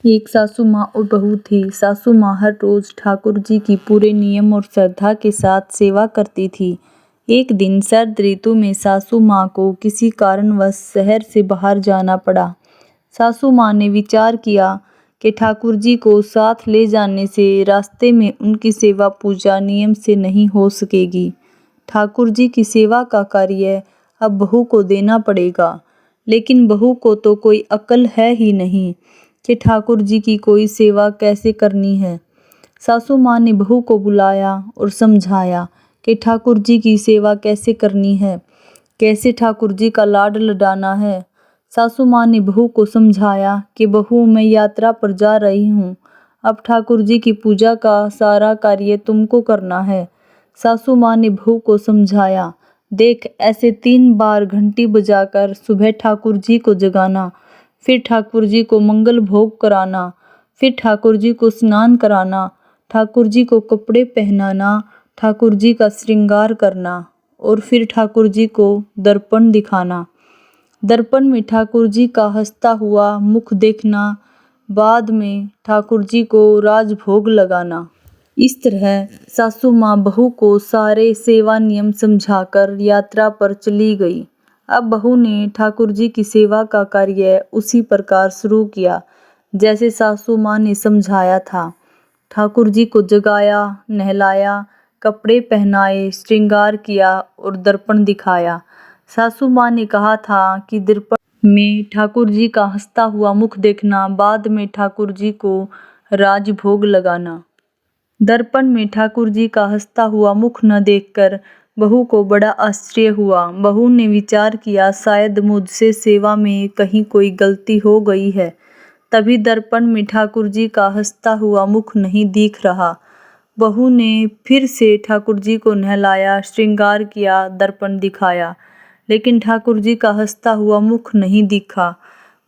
एक सासू माँ और बहू थी। सासू माँ हर रोज ठाकुर जी की पूरे नियम और श्रद्धा के साथ सेवा करती थी। एक दिन शरद ऋतु में सासू माँ को किसी कारणवश शहर से बाहर जाना पड़ा। सासू माँ ने विचार किया कि ठाकुर जी को साथ ले जाने से रास्ते में उनकी सेवा पूजा नियम से नहीं हो सकेगी। ठाकुर जी की सेवा का कार्य अब बहू को देना पड़ेगा, लेकिन बहू को तो कोई अक्ल है ही नहीं कि ठाकुर जी की कोई सेवा कैसे करनी है। सासू माँ ने बहू को बुलाया और समझाया कि ठाकुर जी की सेवा कैसे करनी है, कैसे ठाकुर जी का लाड लडाना है। सासू माँ ने बहू को समझाया कि बहू, मैं यात्रा पर जा रही हूँ, अब ठाकुर जी की पूजा का सारा कार्य तुमको करना है। सासू माँ ने बहू को समझाया, देख, ऐसे 3 बार घंटी बजाकर सुबह ठाकुर जी को जगाना, फिर ठाकुर जी को मंगल भोग कराना, फिर ठाकुर जी को स्नान कराना, ठाकुर जी को कपड़े पहनाना, ठाकुर जी का श्रृंगार करना और फिर ठाकुर जी को दर्पण दिखाना। दर्पण में ठाकुर जी का हंसता हुआ मुख देखना, बाद में ठाकुर जी को राजभोग लगाना। इस तरह सासू माँ बहू को सारे सेवा नियम समझाकर यात्रा पर चली गई। अब बहू ने ठाकुर जी की सेवा का कार्य उसी प्रकार शुरू किया जैसे सासू माँ ने समझाया था। ठाकुर जी को जगाया, नहलाया, कपड़े पहनाए, श्रृंगार किया और दर्पण दिखाया। सासू माँ ने कहा था कि दर्पण में ठाकुर जी का हंसता हुआ मुख देखना, बाद में ठाकुर जी को राजभोग लगाना। दर्पण में ठाकुर जी का हंसता हुआ मुख न देखकर बहू को बड़ा आश्चर्य हुआ। बहू ने विचार किया, शायद मुझसे सेवा में कहीं कोई गलती हो गई है, तभी दर्पण में ठाकुर जी का हंसता हुआ मुख नहीं दिख रहा। बहू ने फिर से ठाकुर जी को नहलाया, श्रृंगार किया, दर्पण दिखाया, लेकिन ठाकुर जी का हंसता हुआ मुख नहीं दिखा।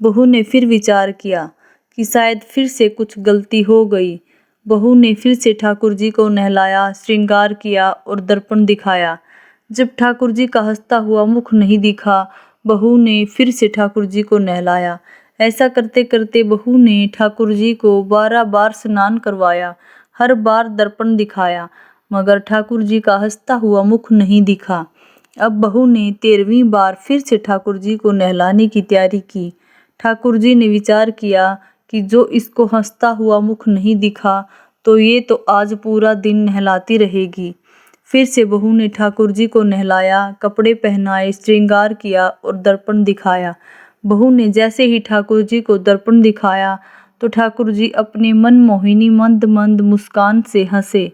बहू ने फिर विचार किया कि शायद फिर से कुछ गलती हो गई। बहू ने फिर से ठाकुर जी को नहलाया, श्रृंगार किया और दर्पण दिखाया। जब ठाकुर जी का हंसता हुआ मुख नहीं दिखा, बहू ने फिर से ठाकुर जी को नहलाया। ऐसा करते करते बहू ने ठाकुर जी को 12 बार स्नान करवाया, हर बार दर्पण दिखाया, मगर ठाकुर जी का हंसता हुआ मुख नहीं दिखा। अब बहू ने 13वीं बार फिर से ठाकुर जी को नहलाने की तैयारी की। ठाकुर जी ने विचार किया कि जो इसको हंसता हुआ मुख नहीं दिखा, तो ये तो आज पूरा दिन नहलाती रहेगी। फिर से बहू ने ठाकुर जी को नहलाया, कपड़े पहनाए, श्रृंगार किया और दर्पण दिखाया। बहू ने जैसे ही ठाकुर जी को दर्पण दिखाया, तो ठाकुर जी अपने मनमोहिनी मंद मंद मुस्कान से हंसे।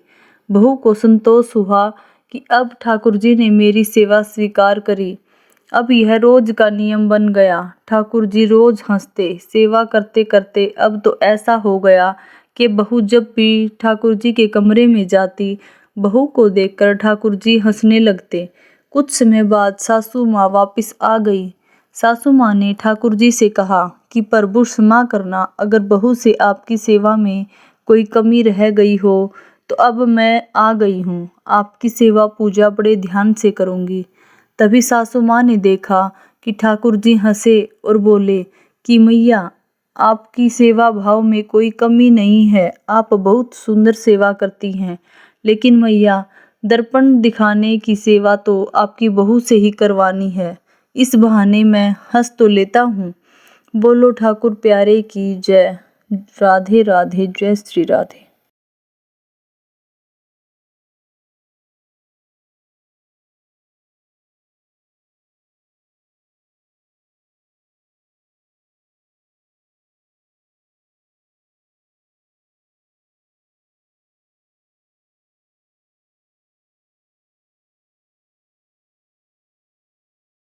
बहू को संतोष हुआ कि अब ठाकुर जी ने मेरी सेवा स्वीकार करी। अब यह रोज का नियम बन गया। ठाकुर जी रोज हंसते। सेवा करते करते अब तो ऐसा हो गया कि बहू जब भी ठाकुर जी के कमरे में जाती, बहू को देखकर ठाकुर जी हंसने लगते। कुछ समय बाद सासू माँ वापस आ गई। सासू माँ ने ठाकुर जी से कहा कि प्रभु क्षमा करना, अगर बहू से आपकी सेवा में कोई कमी रह गई हो तो अब मैं आ गई हूँ, आपकी सेवा पूजा बड़े ध्यान से करूँगी। तभी सासू माँ ने देखा कि ठाकुर जी हंसे और बोले कि मैया, आपकी सेवा भाव में कोई कमी नहीं है, आप बहुत सुंदर सेवा करती हैं, लेकिन मैया, दर्पण दिखाने की सेवा तो आपकी बहू से ही करवानी है। इस बहाने मैं हंस तो लेता हूँ। बोलो ठाकुर प्यारे की जय। राधे राधे। जय श्री राधे।